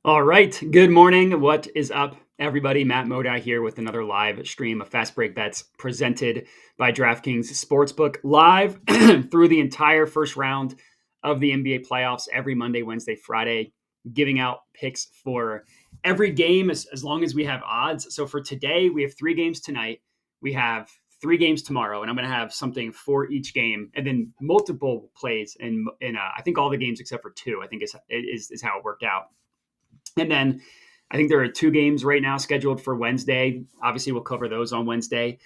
All right. Good morning. What is up, everybody? Matt Modi here with another live stream of Fast Break Bets presented by DraftKings Sportsbook live through the entire first round of the NBA playoffs every Monday, Wednesday, Friday, giving out picks for every game as long as we have odds. So for today, we have 3 games tonight. We have 3 games tomorrow, and I'm going to have something for each game, and then multiple plays in I think all the games except for 2. I think is how it worked out. And then I think there are 2 games right now scheduled for Wednesday. Obviously, we'll cover those on Wednesday.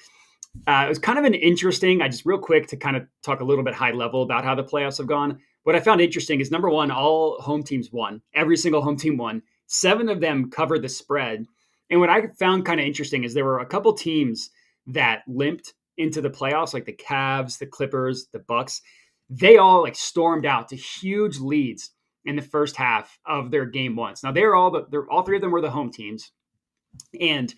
It was kind of an interesting, I just real quick to kind of talk a little bit high level about how the playoffs have gone. What I found interesting is number one, all home teams won. Every single home team won. 7 of them covered the spread. And what I found kind of interesting is there were a couple teams that limped into the playoffs, like the Cavs, the Clippers, the Bucks. They all like stormed out to huge leads in the first half of their game ones. Now all 3 of them were the home teams, and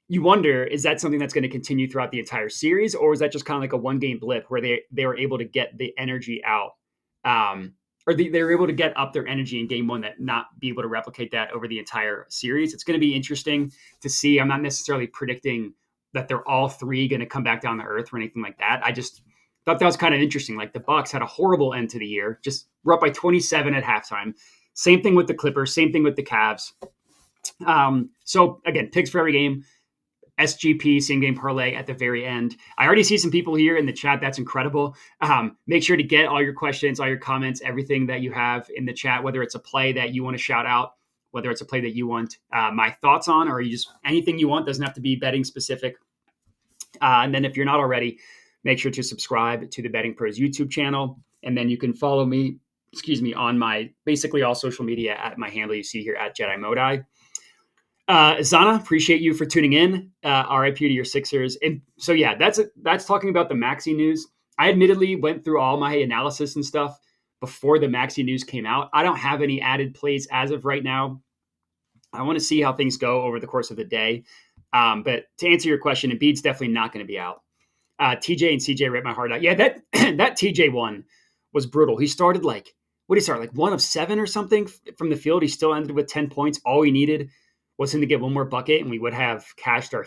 you wonder, is that something that's going to continue throughout the entire series, or is that just kind of like a 1 game blip where they were able to get the energy out, or they were able to get up their energy in game one that not be able to replicate that over the entire series? It's going to be interesting to see. I'm not necessarily predicting that they're all 3 going to come back down to earth or anything like that. I just thought that was kind of interesting. Like the Bucks had a horrible end to the year, just were up by 27 at halftime. Same thing with the Clippers, same thing with the Cavs. So again, picks for every game, SGP, same game parlay at the very end. I already see some people here in the chat. That's incredible. Make sure to get all your questions, all your comments, everything that you have in the chat, whether it's a play that you want to shout out, whether it's a play that you want my thoughts on, or you just anything you want. Doesn't have to be betting specific. And then if you're not already, make sure to subscribe to the Betting Pros YouTube channel. And then you can follow me, on my basically all social media at my handle you see here at Jedi Modi. Zana, appreciate you for tuning in. RIP to your Sixers. And so, yeah, that's talking about the Maxey news. I admittedly went through all my analysis and stuff before the Maxey news came out. I don't have any added plays as of right now. I want to see how things go over the course of the day. But to answer your question, Embiid's definitely not going to be out. TJ and CJ ripped my heart out. Yeah, that TJ one was brutal. He started like 1 of 7 or something from the field. He still ended with 10 points. All he needed was him to get one more bucket, and we would have cashed our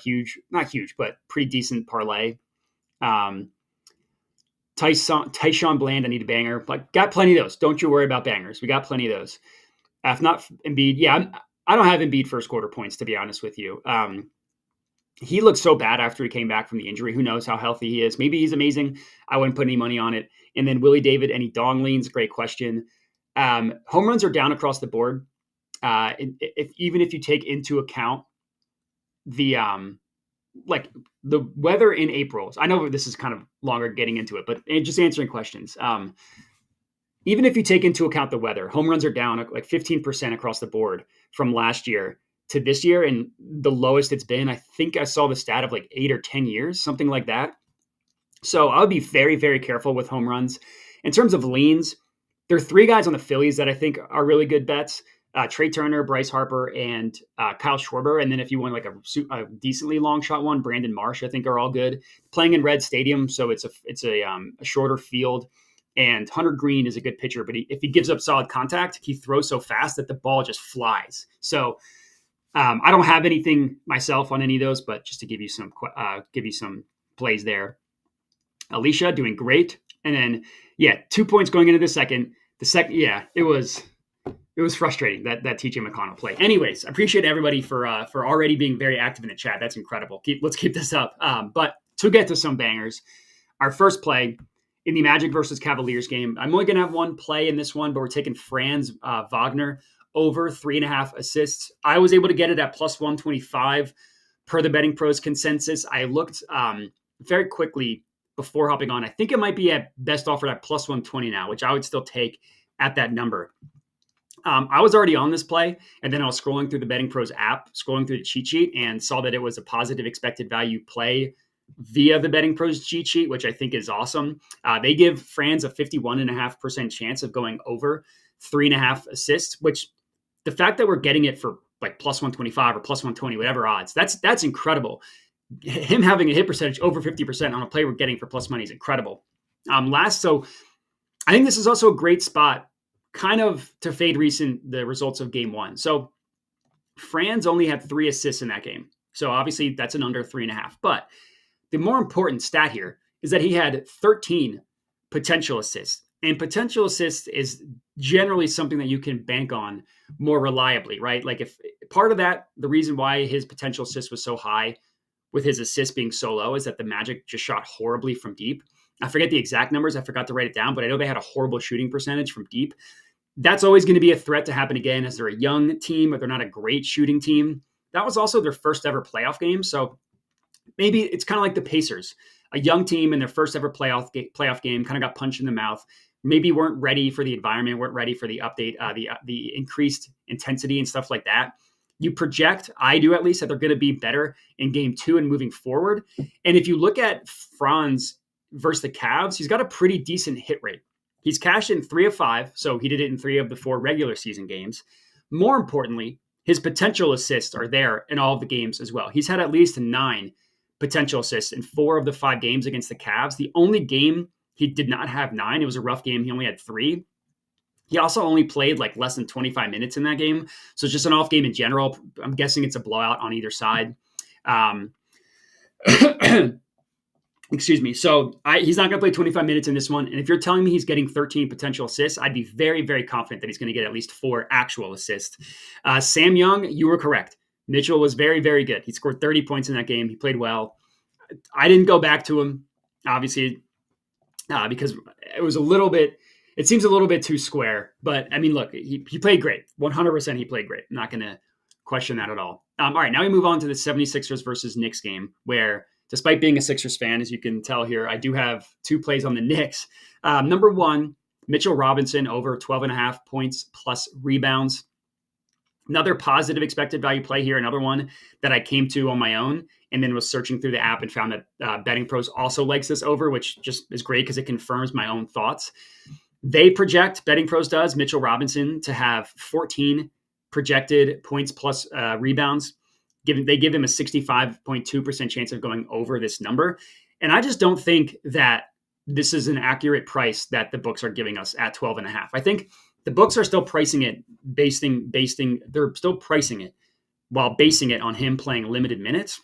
not huge, but pretty decent parlay. Tyshawn Bland, I need a banger. But got plenty of those. Don't you worry about bangers. We got plenty of those. If not Embiid, yeah, I don't have Embiid first quarter points, to be honest with you. He looked so bad after he came back from the injury. Who knows how healthy he is? Maybe he's amazing. I wouldn't put any money on it. And then Willie David, any dong leans? Great question. Home runs are down across the board. Even if you take into account the the weather in April. I know this is kind of longer getting into it, but just answering questions. Even if you take into account the weather, home runs are down like 15% across the board from last year to this year, and the lowest it's been, I think I saw the stat of like 8 or 10 years, something like that. So I would be very, very careful with home runs. In terms of leans, there are 3 guys on the Phillies that I think are really good bets. Trey Turner, Bryce Harper, and Kyle Schwarber. And then if you want like a decently long shot one, Brandon Marsh, I think are all good. Playing in Red Stadium, so it's a shorter field. And Hunter Green is a good pitcher, but if he gives up solid contact, he throws so fast that the ball just flies. So I don't have anything myself on any of those, but just to give you some plays there. Alicia doing great, and then 2 points going into the second. It was frustrating that TJ McConnell play. Anyways, I appreciate everybody for already being very active in the chat. That's incredible. Let's keep this up. But to get to some bangers, our first play in the Magic versus Cavaliers game, I'm only going to have one play in this one, but we're taking Franz Wagner over 3.5 assists. I was able to get it at plus 125 per the Betting Pros consensus. I looked very quickly before hopping on. I think it might be at best offered at plus 120 now, which I would still take at that number. I was already on this play, and then I was scrolling through the Betting Pros app, scrolling through the cheat sheet, and saw that it was a positive expected value play via the Betting Pros cheat sheet, which I think is awesome. They give Franz a 51.5% chance of going over 3.5 assists, which the fact that we're getting it for like plus 125 or plus 120, whatever odds, that's incredible. Him having a hit percentage over 50% on a play we're getting for plus money is incredible. So I think this is also a great spot kind of to fade the results of game one. So Franz only had 3 assists in that game. So obviously that's an under 3.5. But the more important stat here is that he had 13 potential assists. And potential assists is generally something that you can bank on more reliably, right? Like if part of that, the reason why his potential assist was so high with his assists being so low is that the Magic just shot horribly from deep. I forget the exact numbers. I forgot to write it down, but I know they had a horrible shooting percentage from deep. That's always going to be a threat to happen again as they're a young team, but they're not a great shooting team. That was also their first ever playoff game. So maybe it's kind of like the Pacers, a young team in their first ever playoff game, kind of got punched in the mouth. Maybe weren't ready for the environment, weren't ready for the update, the increased intensity and stuff like that. You project, I do at least, that they're going to be better in game 2 and moving forward. And if you look at Franz versus the Cavs, he's got a pretty decent hit rate. He's cashed in 3 of 5, so he did it in 3 of the 4 regular season games. More importantly, his potential assists are there in all of the games as well. He's had at least 9 potential assists in 4 of the 5 games against the Cavs. The only game he did not have 9, it was a rough game. He only had 3. He also only played like less than 25 minutes in that game. So it's just an off game in general. I'm guessing it's a blowout on either side. Excuse me. So he's not going to play 25 minutes in this one. And if you're telling me he's getting 13 potential assists, I'd be very, very confident that he's going to get at least 4 actual assists. Sam Young, you were correct. Mitchell was very, very good. He scored 30 points in that game. He played well. I didn't go back to him, obviously, because it seems a little bit too square. But, I mean, look, he played great. 100% he played great. I'm not going to question that at all. All right, now we move on to the 76ers versus Knicks game, where despite being a Sixers fan, as you can tell here, I do have 2 plays on the Knicks. Number 1, Mitchell Robinson over 12.5 points plus rebounds. Another positive expected value play here, another one that I came to on my own and then was searching through the app and found that Betting Pros also likes this over, which just is great because it confirms my own thoughts. They project, Betting Pros does, Mitchell Robinson to have 14 projected points plus rebounds. They give him a 65.2% chance of going over this number. And I just don't think that this is an accurate price that the books are giving us at 12.5. I think the books are still pricing it, they're still pricing it while basing it on him playing limited minutes.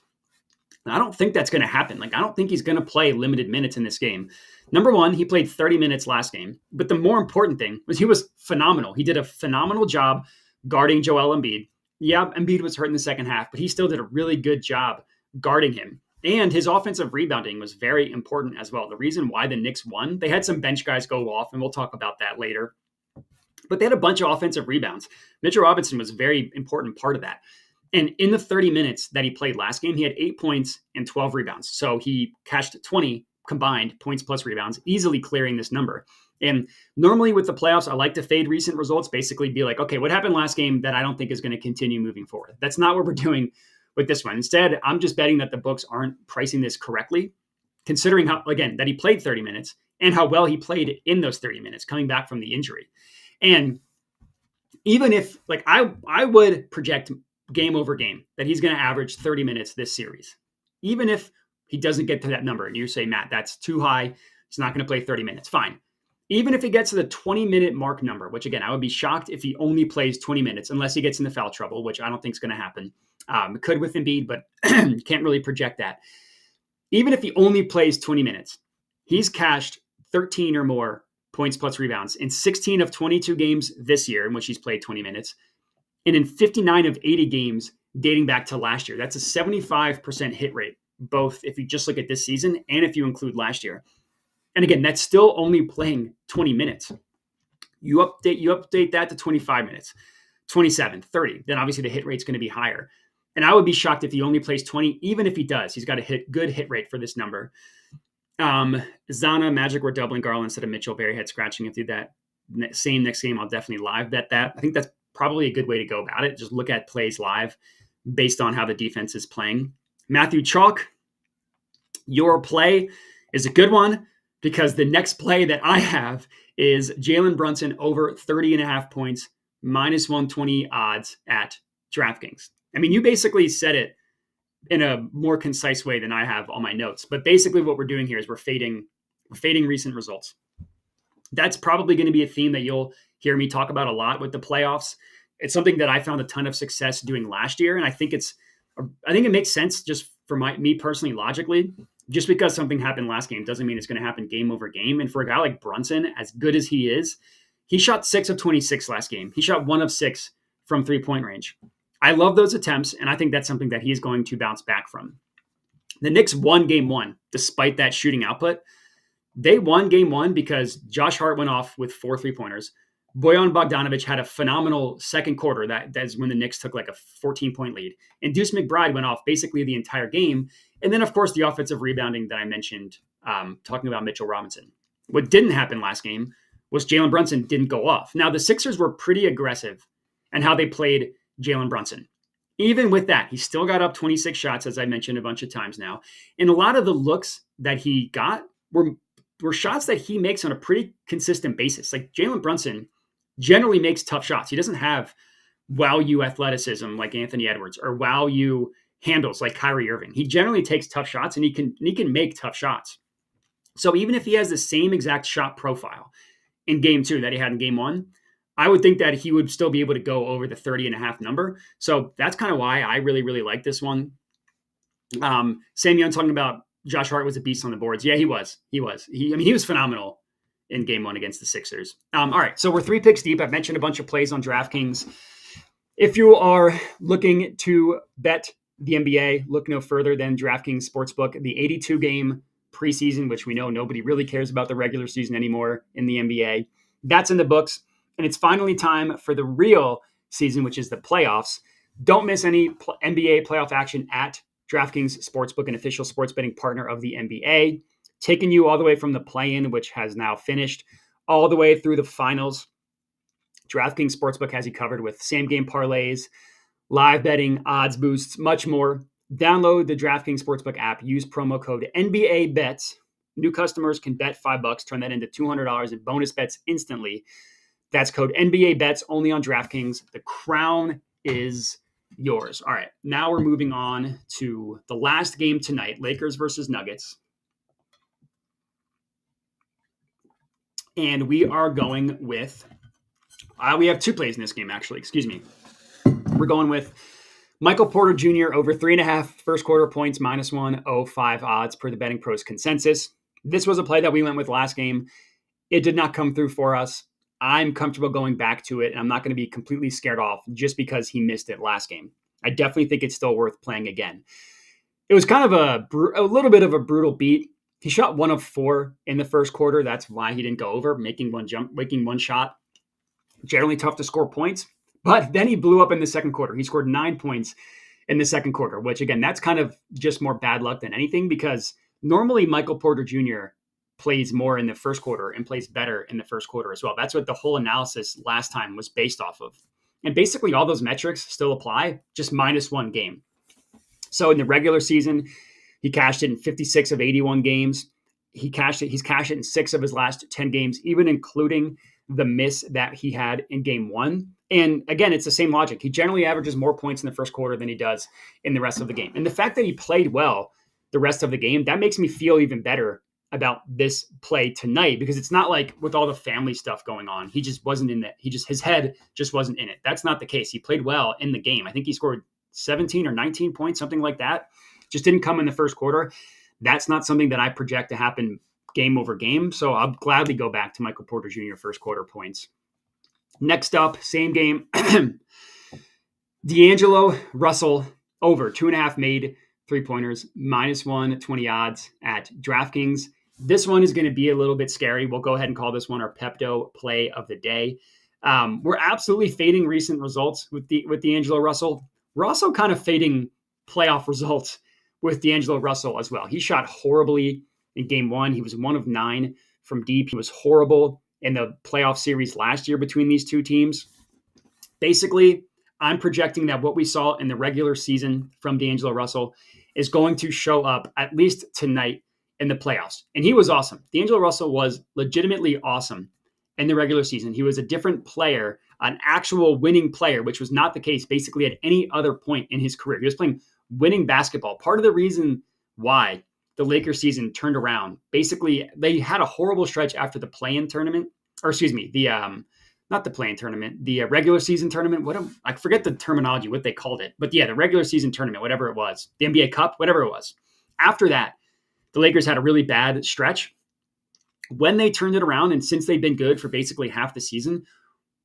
And I don't think that's going to happen. Like, I don't think he's going to play limited minutes in this game. Number 1, he played 30 minutes last game. But the more important thing was he was phenomenal. He did a phenomenal job guarding Joel Embiid. Yeah, Embiid was hurt in the second half, but he still did a really good job guarding him. And his offensive rebounding was very important as well. The reason why the Knicks won, they had some bench guys go off, and we'll talk about that later. But they had a bunch of offensive rebounds. Mitchell Robinson was a very important part of that. And in the 30 minutes that he played last game, he had 8 points and 12 rebounds. So he cashed 20 combined points plus rebounds, easily clearing this number. And normally with the playoffs, I like to fade recent results, basically be like, okay, what happened last game that I don't think is going to continue moving forward? That's not what we're doing with this one. Instead, I'm just betting that the books aren't pricing this correctly, considering how, again, that he played 30 minutes and how well he played in those 30 minutes coming back from the injury. And even if, like, I would project game over game that he's going to average 30 minutes this series, even if he doesn't get to that number. And you say, Matt, that's too high. He's not going to play 30 minutes. Fine. Even if he gets to the 20-minute mark number, which, again, I would be shocked if he only plays 20 minutes, unless he gets into foul trouble, which I don't think is going to happen. It could with Embiid, but you can't really project that. Even if he only plays 20 minutes, he's cashed 13 or more points plus rebounds in 16 of 22 games this year in which he's played 20 minutes, and in 59 of 80 games dating back to last year. That's a 75% hit rate, both if you just look at this season and if you include last year. And again, that's still only playing 20 minutes. You update that to 25 minutes, 27, 30. Then obviously the hit rate's going to be higher. And I would be shocked if he only plays 20, even if he does. He's got a good hit rate for this number. Zana, Magic were doubling Garland instead of Mitchell. Very head scratching. If you do that same next game, I'll definitely live bet that. I think that's probably a good way to go about it. Just look at plays live based on how the defense is playing. Matthew Chalk, your play is a good one because the next play that I have is Jalen Brunson over 30.5 points, minus 120 odds at DraftKings. I mean, you basically said it in a more concise way than I have on my notes. But basically what we're doing here is we're fading recent results. That's probably going to be a theme that you'll hear me talk about a lot with the playoffs. It's something that I found a ton of success doing last year. And I think it makes sense just for me personally, logically. Just because something happened last game doesn't mean it's going to happen game over game. And for a guy like Brunson, as good as he is, he shot 6 of 26 last game. He shot 1 of 6 from 3-point range. I love those attempts, and I think that's something that he's going to bounce back from. The Knicks won game 1, despite that shooting output. They won game 1 because Josh Hart went off with 4 3-pointers. Bojan Bogdanovic had a phenomenal second quarter. That's when the Knicks took like a 14-point lead. And Deuce McBride went off basically the entire game. And then, of course, the offensive rebounding that I mentioned, talking about Mitchell Robinson. What didn't happen last game was Jalen Brunson didn't go off. Now, the Sixers were pretty aggressive in how they played Jalen Brunson. Even with that, he still got up 26 shots, as I mentioned a bunch of times now. And a lot of the looks that he got were shots that he makes on a pretty consistent basis. Like Jalen Brunson generally makes tough shots. He doesn't have wow you athleticism like Anthony Edwards or wow you handles like Kyrie Irving. He generally takes tough shots, and he can make tough shots. So even if he has the same exact shot profile in game 2 that he had in game 1, I would think that he would still be able to go over the 30.5 number. So that's kind of why I really, really like this one. Sam Young talking about Josh Hart was a beast on the boards. Yeah, he was. He was phenomenal in game 1 against the Sixers. All right, so we're 3 picks deep. I've mentioned a bunch of plays on DraftKings. If you are looking to bet the NBA, look no further than DraftKings Sportsbook. The 82-game preseason, which we know nobody really cares about the regular season anymore in the NBA, that's in the books. And it's finally time for the real season, which is the playoffs. Don't miss any NBA playoff action at DraftKings Sportsbook, an official sports betting partner of the NBA, taking you all the way from the play-in, which has now finished, all the way through the finals. DraftKings Sportsbook has you covered with same-game parlays, live betting, odds boosts, much more. Download the DraftKings Sportsbook app. Use promo code NBA Bets. New customers can bet $5, turn that into $200 in bonus bets instantly. That's code NBA Bets only on DraftKings. The crown is yours. All right, now we're moving on to the last game tonight, Lakers versus Nuggets. And we are going with, we have 2 plays in this game, actually. Excuse me. We're going with Michael Porter Jr. over 3.5 first quarter points, -105 odds per the Betting Pros consensus. This was a play that we went with last game. It did not come through for us. I'm comfortable going back to it, and I'm not going to be completely scared off just because he missed it last game. I definitely think it's still worth playing again. It was kind of a little bit of a brutal beat. He shot 1 of 4 in the first quarter. That's why he didn't go over, making one shot. Generally tough to score points, but then he blew up in the second quarter. He scored 9 points in the second quarter, which again, that's kind of just more bad luck than anything, because normally Michael Porter Jr. plays more in the first quarter and plays better in the first quarter as well. That's what the whole analysis last time was based off of. And basically all those metrics still apply, just -1 game. So in the regular season, he cashed it in 56 of 81 games. He's cashed it in 6 of his last 10 games, even including the miss that he had in game 1. And again, it's the same logic. He generally averages more points in the first quarter than he does in the rest of the game. And the fact that he played well the rest of the game, that makes me feel even better about this play tonight, because it's not like with all the family stuff going on, he just wasn't in that. His head just wasn't in it. That's not the case. He played well in the game. I think he scored 17 or 19 points, something like that. Just didn't come in the first quarter. That's not something that I project to happen game over game. So I'll gladly go back to Michael Porter Jr. first quarter points. Next up, same game. D'Angelo Russell over 2.5 made 3-pointers, -120 odds at DraftKings. This one is going to be a little bit scary. We'll go ahead and call this one our Pepto play of the day. We're absolutely fading recent results with D'Angelo Russell. We're also kind of fading playoff results with D'Angelo Russell as well. He shot horribly in game 1. He was 1 of 9 from deep. He was horrible in the playoff series last year between these two teams. Basically, I'm projecting that what we saw in the regular season from D'Angelo Russell is going to show up at least tonight in the playoffs. And he was awesome. D'Angelo Russell was legitimately awesome in the regular season. He was a different player, an actual winning player, which was not the case basically at any other point in his career. He was playing winning basketball. Part of the reason why the Lakers season turned around, basically they had a horrible stretch after the play-in tournament, or excuse me, not not the play-in tournament, the regular season tournament. I forget the terminology, what they called it, but yeah, the regular season tournament, whatever it was, the NBA Cup, whatever it was. After that, the Lakers had a really bad stretch. When they turned it around, and since they've been good for basically half the season,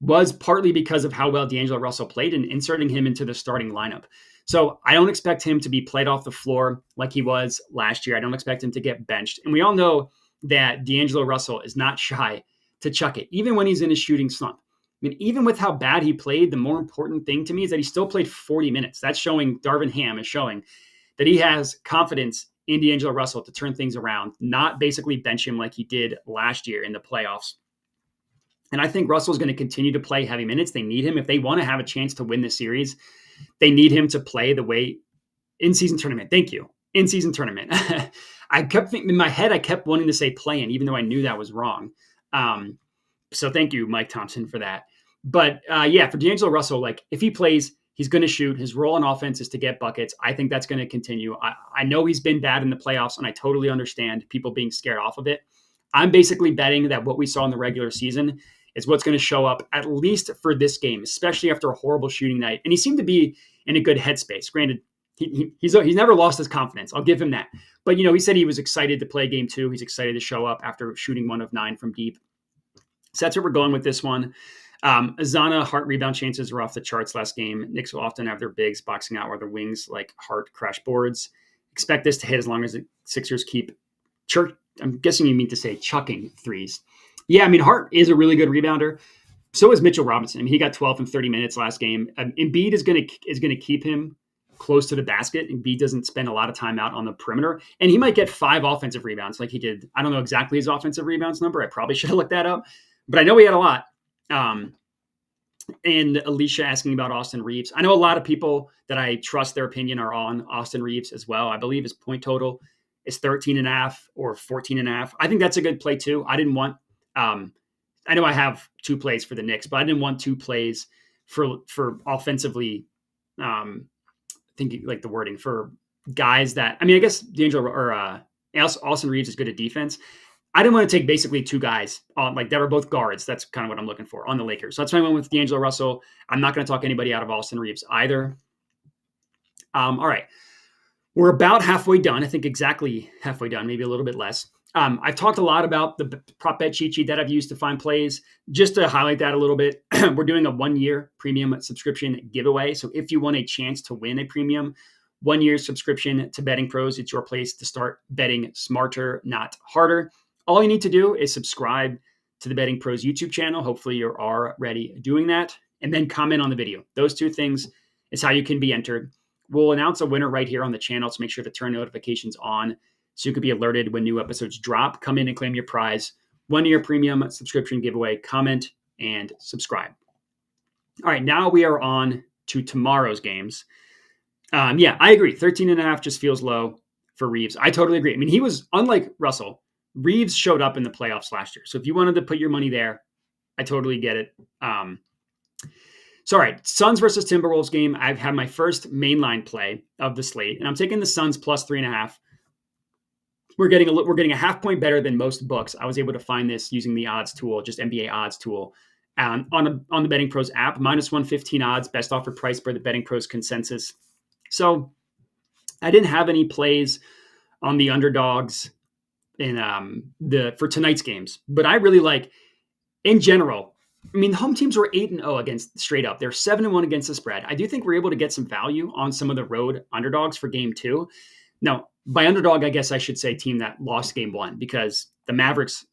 was partly because of how well D'Angelo Russell played and inserting him into the starting lineup. So I don't expect him to be played off the floor like he was last year. I don't expect him to get benched. And we all know that D'Angelo Russell is not shy to chuck it, even when he's in a shooting slump. I mean, even with how bad he played, the more important thing to me is that he still played 40 minutes. That's showing, Darvin Ham is showing that he has confidence in D'Angelo Russell to turn things around, not basically bench him like he did last year in the playoffs. And I think Russell's going to continue to play heavy minutes. They need him. If they want to have a chance to win the series, they need him to play the way in-season tournament. Thank you. In-season tournament. I kept thinking in my head, I kept wanting to say play-in, even though I knew that was wrong. So thank you, Mike Thompson, for that. But yeah, for D'Angelo Russell, like if he plays, he's going to shoot. His role on offense is to get buckets. I think that's going to continue. I know he's been bad in the playoffs, and I totally understand people being scared off of it. I'm basically betting that what we saw in the regular season is what's going to show up at least for this game, especially after a horrible shooting night. And he seemed to be in a good headspace. Granted, he's never lost his confidence. I'll give him that. But, he said he was excited to play game 2. He's excited to show up after shooting 1 of 9 from deep. So that's where we're going with this one. Azana, Hart rebound chances were off the charts last game. Knicks will often have their bigs boxing out while their wings like Hart crash boards. Expect this to hit as long as the Sixers keep I'm guessing you mean to say chucking threes. Yeah, I mean, Hart is a really good rebounder. So is Mitchell Robinson. I mean, he got 12 and 30 minutes last game. Embiid is going to keep him close to the basket. Embiid doesn't spend a lot of time out on the perimeter. And he might get 5 offensive rebounds like he did. I don't know exactly his offensive rebounds number. I probably should have looked that up. But I know he had a lot. And Alicia asking about Austin Reeves. I know a lot of people that I trust their opinion are on Austin Reeves as well. I believe his point total is 13.5 or 14.5. I think that's a good play too. I didn't want, I know I have 2 plays for the Knicks, but I didn't want 2 plays for offensively, thinking like the wording for guys that, I mean, I guess D'Angelo or Austin Reeves is good at defense. I didn't want to take basically 2 guys on like that were both guards. That's kind of what I'm looking for on the Lakers. So that's why I went with D'Angelo Russell. I'm not going to talk anybody out of Austin Reeves either. All right. We're about halfway done. I think exactly halfway done, maybe a little bit less. I've talked a lot about the prop bet cheat sheet that I've used to find plays. Just to highlight that a little bit, we're doing a 1-year premium subscription giveaway. So if you want a chance to win a premium 1-year subscription to Betting Pros, it's your place to start betting smarter, not harder. All you need to do is subscribe to the Betting Pros YouTube channel. Hopefully you're already doing that. And then comment on the video. Those 2 things is how you can be entered. We'll announce a winner right here on the channel, so make sure to turn notifications on so you can be alerted when new episodes drop. Come in and claim your prize. 1-year premium subscription giveaway. Comment and subscribe. All right, now we are on to tomorrow's games. Yeah, I agree. 13.5 just feels low for Reeves. I totally agree. I mean, he was, unlike Russell, Reeves showed up in the playoffs last year. So if you wanted to put your money there, I totally get it. So, all right, Suns versus Timberwolves game. I've had my first mainline play of the slate, and I'm taking the Suns plus 3.5. We're getting a half point better than most books. I was able to find this using the odds tool, just NBA odds tool, on the Betting Pros app. Minus 115 odds, best offer price per the Betting Pros consensus. So, I didn't have any plays on the underdogs for tonight's games, but I really like, in general. I mean, the home teams were 8-0 against straight up. They're 7-1 against the spread. I do think we're able to get some value on some of the road underdogs for game 2. Now, by underdog, I guess I should say team that lost game 1 because the Mavericks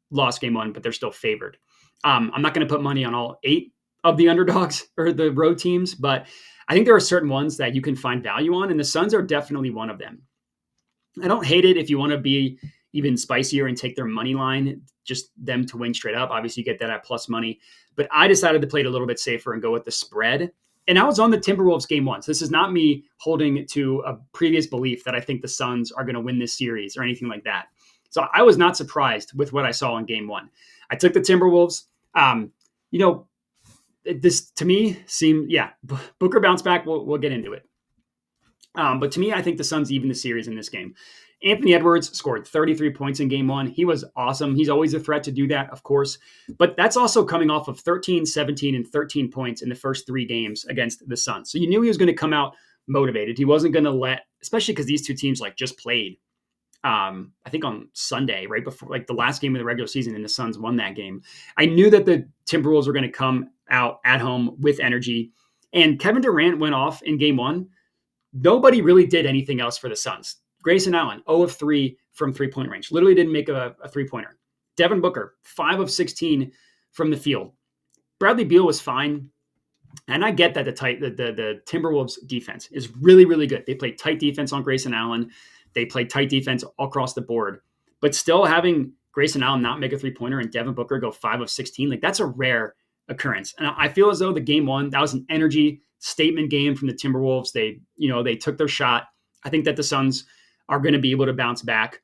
lost game 1, but they're still favored. I'm not going to put money on all 8 of the underdogs or the road teams, but I think there are certain ones that you can find value on, and the Suns are definitely one of them. I don't hate it if you want to be even spicier and take their money line, just them to win straight up. Obviously, you get that at plus money. But I decided to play it a little bit safer and go with the spread. And I was on the Timberwolves game 1. So this is not me holding to a previous belief that I think the Suns are going to win this series or anything like that. So I was not surprised with what I saw in game 1. I took the Timberwolves. This to me seemed, Booker bounce back. We'll get into it. But to me, I think the Suns even the series in this game. Anthony Edwards scored 33 points in game one. He was awesome. He's always a threat to do that, of course. But that's also coming off of 13, 17, and 13 points in the first 3 games against the Suns. So you knew he was going to come out motivated. He wasn't going to let, especially because these two teams just played, I think on Sunday, right before the last game of the regular season, and the Suns won that game. I knew that the Timberwolves were going to come out at home with energy. And Kevin Durant went off in game one. Nobody really did anything else for the Suns. Grayson Allen, 0 of 3 from three-point range. Literally didn't make a three-pointer. Devin Booker, 5 of 16 from the field. Bradley Beal was fine. And I get that the Timberwolves defense is really, really good. They played tight defense on Grayson Allen. They played tight defense across the board. But still having Grayson Allen not make a three-pointer and Devin Booker go 5 of 16, that's a rare occurrence. And I feel as though the game one, that was an energy statement game from the Timberwolves. They took their shot. I think that the Suns are going to be able to bounce back.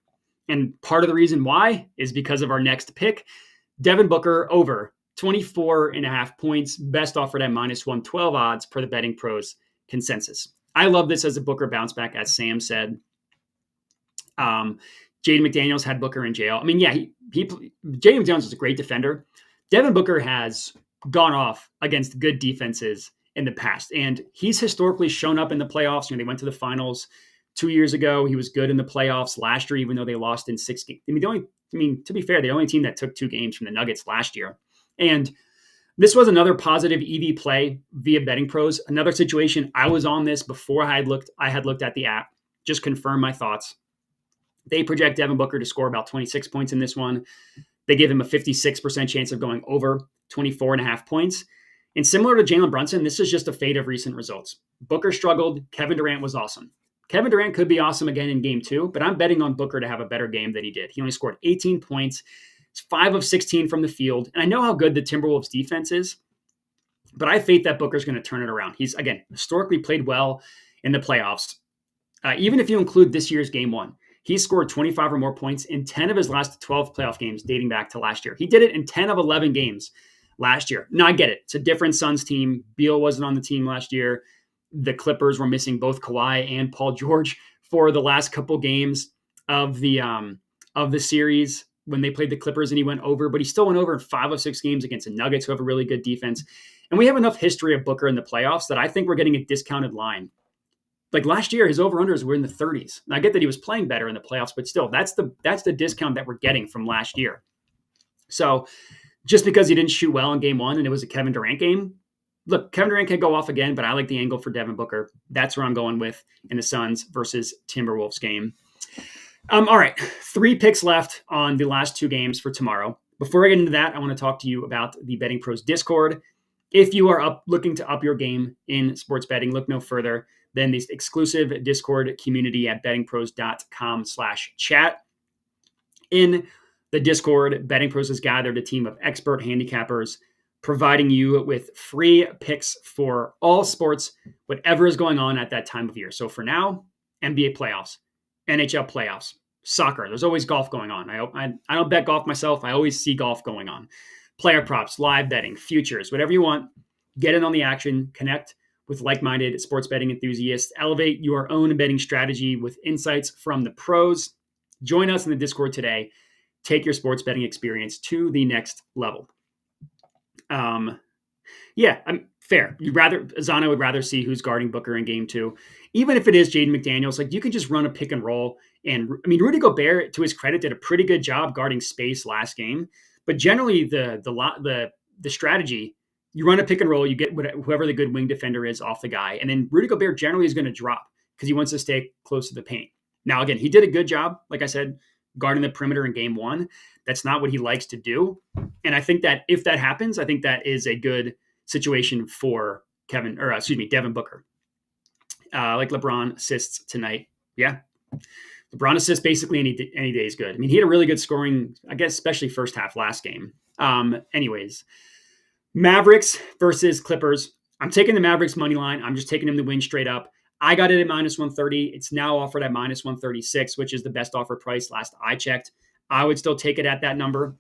And part of the reason why is because of our next pick, Devin Booker over 24.5 points, best offered at -112 odds per the Betting Pros consensus. I love this as a Booker bounce back, as Sam said. Jaden McDaniels had Booker in jail. I mean, yeah, Jaden McDaniels is a great defender. Devin Booker has gone off against good defenses in the past, and he's historically shown up in the playoffs. They went to the finals 2 years ago. He was good in the playoffs last year, even though they lost in 6 games. To be fair, the only team that took 2 games from the Nuggets last year. And this was another positive EV play via Betting Pros. Another situation, I was on this before I had looked at the app, just confirmed my thoughts. They project Devin Booker to score about 26 points in this one. They give him a 56% chance of going over 24.5 points. And similar to Jalen Brunson, this is just a fade of recent results. Booker struggled. Kevin Durant was awesome. Kevin Durant could be awesome again in game 2, but I'm betting on Booker to have a better game than he did. He only scored 18 points. It's 5 of 16 from the field. And I know how good the Timberwolves defense is, but I have faith that Booker's going to turn it around. He's, again, historically played well in the playoffs. Even if you include this year's game 1, he scored 25 or more points in 10 of his last 12 playoff games dating back to last year. He did it in 10 of 11 games last year. Now, I get it. It's a different Suns team. Beal wasn't on the team last year. The Clippers were missing both Kawhi and Paul George for the last couple games of the series when they played the Clippers, and he went over, but he still went over in 5 of 6 games against the Nuggets, who have a really good defense. And we have enough history of Booker in the playoffs that I think we're getting a discounted line. Like last year, his over-unders were in the 30s. And I get that he was playing better in the playoffs, but still, that's the discount that we're getting from last year. So just because he didn't shoot well in game 1 and it was a Kevin Durant game, look, Kevin Durant can go off again, but I like the angle for Devin Booker. That's where I'm going with in the Suns versus Timberwolves game. All right, 3 picks left on the last 2 games for tomorrow. Before I get into that, I want to talk to you about the Betting Pros Discord. If you are looking to up your game in sports betting, look no further than the exclusive Discord community at bettingpros.com/chat. In the Discord, Betting Pros has gathered a team of expert handicappers, providing you with free picks for all sports, whatever is going on at that time of year. So for now, NBA playoffs, NHL playoffs, soccer. There's always golf going on. I don't bet golf myself. I always see golf going on. Player props, live betting, futures, whatever you want. Get in on the action. Connect with like-minded sports betting enthusiasts. Elevate your own betting strategy with insights from the pros. Join us in the Discord today. Take your sports betting experience to the next level. I'm fair. Zana would rather see who's guarding Booker in game 2. Even if it is Jaden McDaniels, you can just run a pick and roll. And Rudy Gobert, to his credit, did a pretty good job guarding space last game. But generally, the strategy, you run a pick and roll, you get whoever the good wing defender is off the guy, and then Rudy Gobert generally is going to drop because he wants to stay close to the paint. Now, again, he did a good job, like I said, guarding the perimeter in game 1. That's not what he likes to do. And I think that if that happens, I think that is a good situation for Devin Booker. Like LeBron assists tonight. Yeah. LeBron assists basically any day is good. He had a really good scoring, I guess, especially first half last game. Anyways, Mavericks versus Clippers. I'm taking the Mavericks money line. I'm just taking them to win straight up. I got it at -130. It's now offered at -136, which is the best offer price last I checked. I would still take it at that number.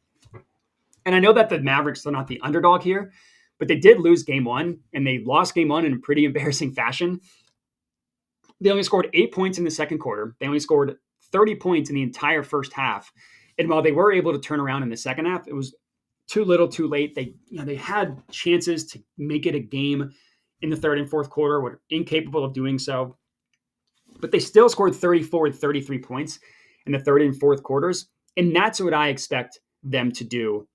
And I know that the Mavericks are not the underdog here, but they did lose game 1, and they lost game 1 in a pretty embarrassing fashion. They only scored 8 points in the second quarter. They only scored 30 points in the entire first half. And while they were able to turn around in the second half, it was too little, too late. They had chances to make it a game in the third and fourth quarter, were incapable of doing so. But they still scored 34 and 33 points in the third and fourth quarters. And that's what I expect them to do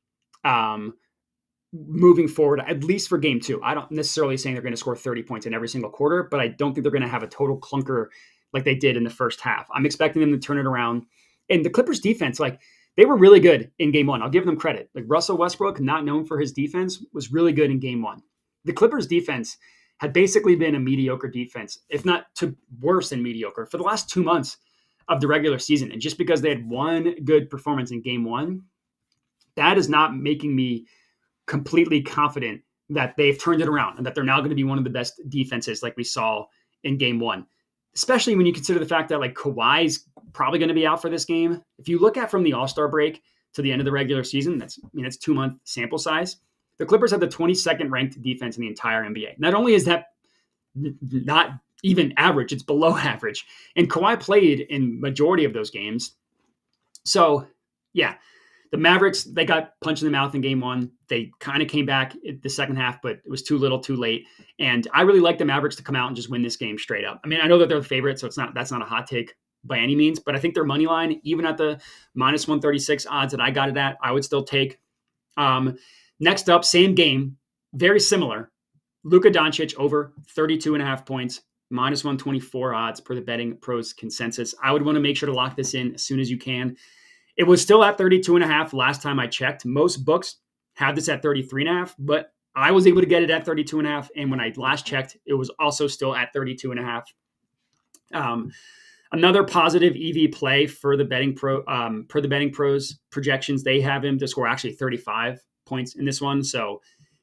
moving forward, at least for game two. I don't necessarily saying they're going to score 30 points in every single quarter, but I don't think they're going to have a total clunker like they did in the first half. I'm expecting them to turn it around. And the Clippers defense, they were really good in game one. I'll give them credit. Russell Westbrook, not known for his defense, was really good in game one. The Clippers defense had basically been a mediocre defense, if not to worse than mediocre, for the last 2 months of the regular season. And just because they had one good performance in game one, that is not making me completely confident that they've turned it around and that they're now going to be one of the best defenses like we saw in game one, especially when you consider the fact that Kawhi's probably going to be out for this game. If you look at from the All-Star break to the end of the regular season, it's 2-month sample size. The Clippers had the 22nd ranked defense in the entire NBA. Not only is that not even average, it's below average. And Kawhi played in majority of those games. So, yeah, the Mavericks, they got punched in the mouth in game one. They kind of came back in the second half, but it was too little, too late. And I really like the Mavericks to come out and just win this game straight up. I mean, I know that they're the favorite, so that's not a hot take by any means, but I think their money line, even at the minus 136 odds that I got it at, I would still take. Next up, same game, very similar. Luka Doncic over 32.5 points, minus 124 odds per the betting pros consensus. I would want to make sure to lock this in as soon as you can. It was still at 32.5 last time I checked. Most books have this at 33.5, but I was able to get it at 32.5. And when I last checked, it was also still at 32.5. Another positive EV play for the betting per the betting pros projections, they have him to score actually 35 points in this one. So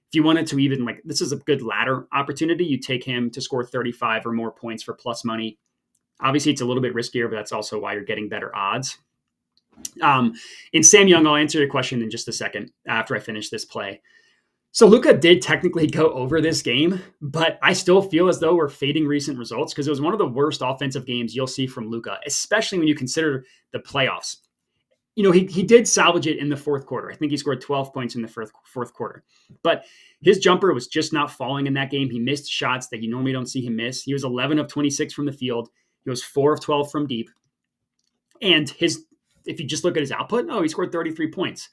if you wanted to even this is a good ladder opportunity, you take him to score 35 or more points for plus money. Obviously it's a little bit riskier, but that's also why you're getting better odds. And Sam Young, I'll answer your question in just a second after I finish this play. So Luka did technically go over this game, but I still feel as though we're fading recent results because it was one of the worst offensive games you'll see from Luka, especially when you consider the playoffs. He did salvage it in the fourth quarter. I think he scored 12 points in the fourth quarter. But his jumper was just not falling in that game. He missed shots that you normally don't see him miss. He was 11 of 26 from the field. He was 4 of 12 from deep. And if you just look at his output, he scored 33 points.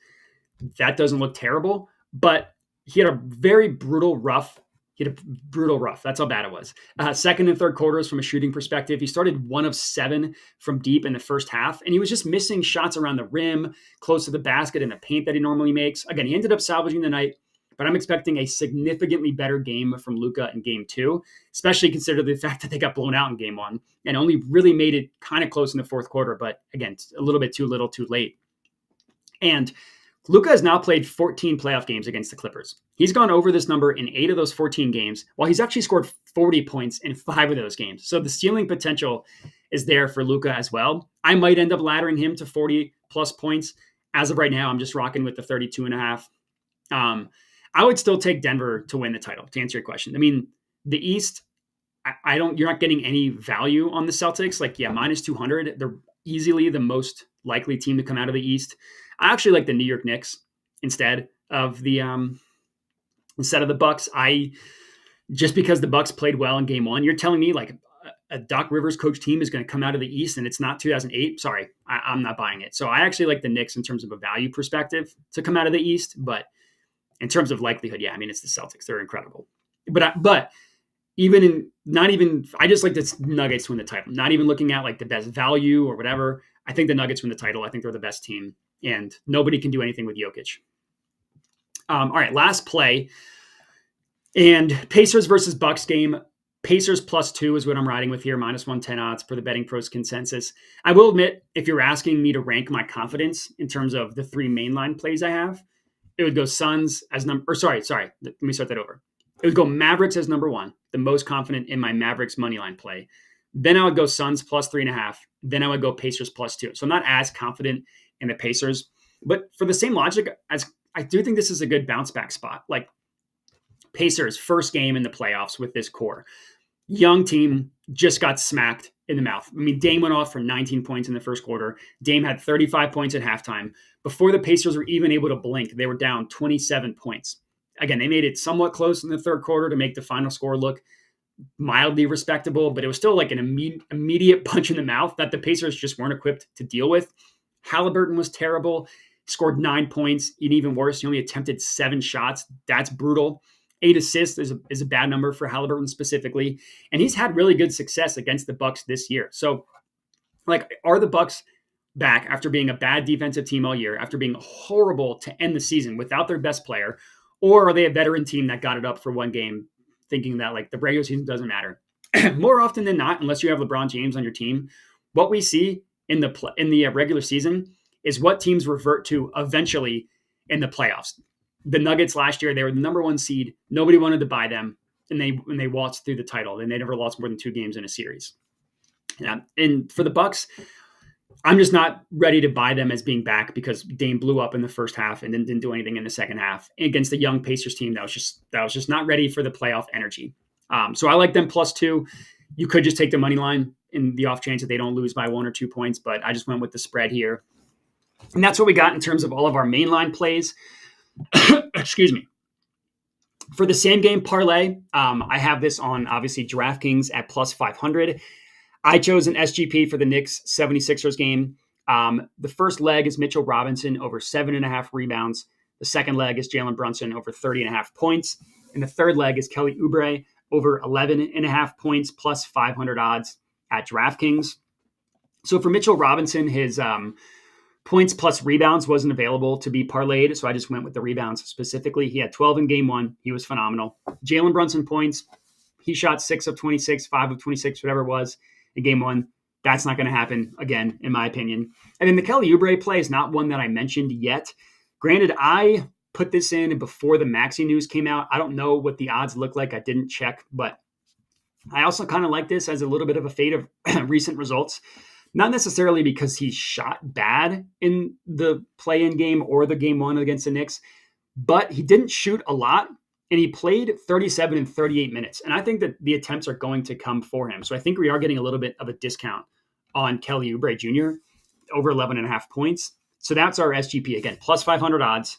That doesn't look terrible, but he had a very brutal rough. That's how bad it was. Second and third quarters from a shooting perspective. He started 1 of 7 from deep in the first half, and he was just missing shots around the rim, close to the basket, and the paint that he normally makes. Again, he ended up salvaging the night, but I'm expecting a significantly better game from Luka in game two, especially considering the fact that they got blown out in game one and only really made it kind of close in the fourth quarter, but again, a little bit too little, too late. And Luka has now played 14 playoff games against the Clippers. He's gone over this number in 8 of those 14 games, while he's actually scored 40 points in 5 of those games. So the ceiling potential is there for Luka as well. I might end up laddering him to 40 plus points. As of right now, I'm just rocking with the 32.5. I would still take Denver to win the title, to answer your question. I mean, the East, you're not getting any value on the Celtics. Minus 200. They're easily the most likely team to come out of the East. I actually like the New York Knicks instead of the Bucks. Just because the Bucks played well in game one, you're telling me a Doc Rivers coach team is going to come out of the East and it's not 2008. Sorry, I'm not buying it. So I actually like the Knicks in terms of a value perspective to come out of the East, but in terms of likelihood, it's the Celtics. They're incredible. But I just like the Nuggets to win the title. Not even looking at the best value or whatever. I think the Nuggets win the title. I think they're the best team, and nobody can do anything with Jokic. All right, last play. And Pacers versus Bucks game. Pacers +2 is what I'm riding with here, minus 110 odds per the betting pros consensus. I will admit, if you're asking me to rank my confidence in terms of the 3 mainline plays I have, it would go Suns as sorry. Let me start that over. It would go Mavericks as number 1, the most confident in my Mavericks moneyline play. Then I would go Suns +3.5. Then I would go Pacers +2. So I'm not as confident in the Pacers, but for the same logic, as I do think this is a good bounce back spot. Pacers first game in the playoffs with this core. Young team just got smacked in the mouth. I mean, Dame went off for 19 points in the first quarter. Dame had 35 points at halftime. Before the Pacers were even able to blink, they were down 27 points. Again, they made it somewhat close in the third quarter to make the final score look mildly respectable, but it was still like an immediate punch in the mouth that the Pacers just weren't equipped to deal with. Halliburton was terrible. He scored 9 points. And even worse, he only attempted 7 shots. That's brutal. 8 assists is a bad number for Halliburton specifically. And he's had really good success against the Bucks this year. So, like, are the Bucks back after being a bad defensive team all year, after being horrible to end the season without their best player? Or are they a veteran team that got it up for one game, thinking that like the regular season doesn't matter? More often than not, unless you have LeBron James on your team, what we see in the regular season is what teams revert to eventually in the playoffs. The Nuggets last year, they were the number 1 seed. Nobody wanted to buy them, and they waltzed through the title, and they never lost more than 2 games in a series. And for the Bucks, I'm just not ready to buy them as being back because Dame blew up in the first half and then didn't do anything in the second half against the young Pacers team that was just not ready for the playoff energy. So I like them +2. You could just take the money line in the off chance that they don't lose by 1 or 2 points, but I just went with the spread here. And that's what we got in terms of all of our mainline plays. Excuse me. For the same game parlay, I have this on obviously DraftKings at +500. I chose an SGP for the Knicks 76ers game. The first leg is Mitchell Robinson over 7.5 rebounds. The second leg is Jalen Brunson over 30.5 points. And the third leg is Kelly Oubre over 11.5 points +500 odds at DraftKings. So for Mitchell Robinson, his points plus rebounds wasn't available to be parlayed, so I just went with the rebounds specifically. He had 12 in game 1. He was phenomenal. Jalen Brunson points, he shot 6 of 26, 5 of 26, whatever it was in game 1. That's not going to happen again, in my opinion. And then the Kelly Oubre play is not one that I mentioned yet. Granted, I put this in before the Maxey news came out. I don't know what the odds look like. I didn't check, but I also kind of like this as a little bit of a fade of recent results. Not necessarily because he shot bad in the play-in game or the game 1 against the Knicks, but he didn't shoot a lot, and he played 37 and 38 minutes. And I think that the attempts are going to come for him. So I think we are getting a little bit of a discount on Kelly Oubre Jr. over 11.5 points. So that's our SGP. Again, +500 odds.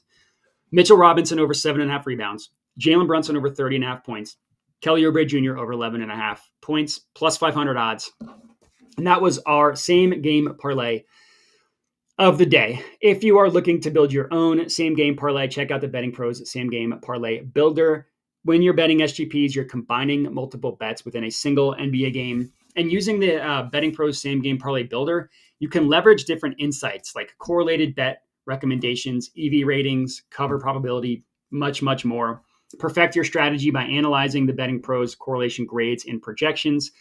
Mitchell Robinson over 7.5 rebounds. Jalen Brunson over 30.5 points. Kelly Oubre Jr. over 11.5 points, +500 odds. And that was our same game parlay of the day. If you are looking to build your own same game parlay, check out the Betting Pros Same Game Parlay Builder. When you're betting SGPs, you're combining multiple bets within a single NBA game. And using the Betting Pros Same Game Parlay Builder, you can leverage different insights like correlated bet recommendations, EV ratings, cover probability, much, much more. Perfect your strategy by analyzing the Betting Pros correlation grades and projections.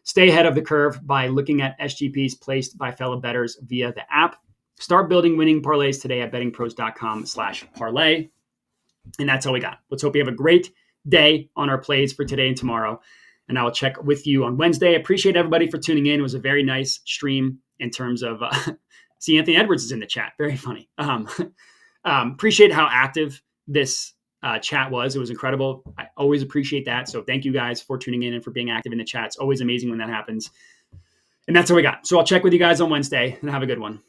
Stay ahead of the curve by looking at SGPs placed by fellow bettors via the app. Start building winning parlays today at bettingpros.com/parlay. And that's all we got. Let's hope you have a great day on our plays for today and tomorrow. And I will check with you on Wednesday. Appreciate everybody for tuning in. It was a very nice stream in terms of, see, Anthony Edwards is in the chat. Very funny. Appreciate how active this chat was. It was incredible. I always appreciate that. So thank you guys for tuning in and for being active in the chat. It's always amazing when that happens. And that's all we got. So I'll check with you guys on Wednesday and have a good one.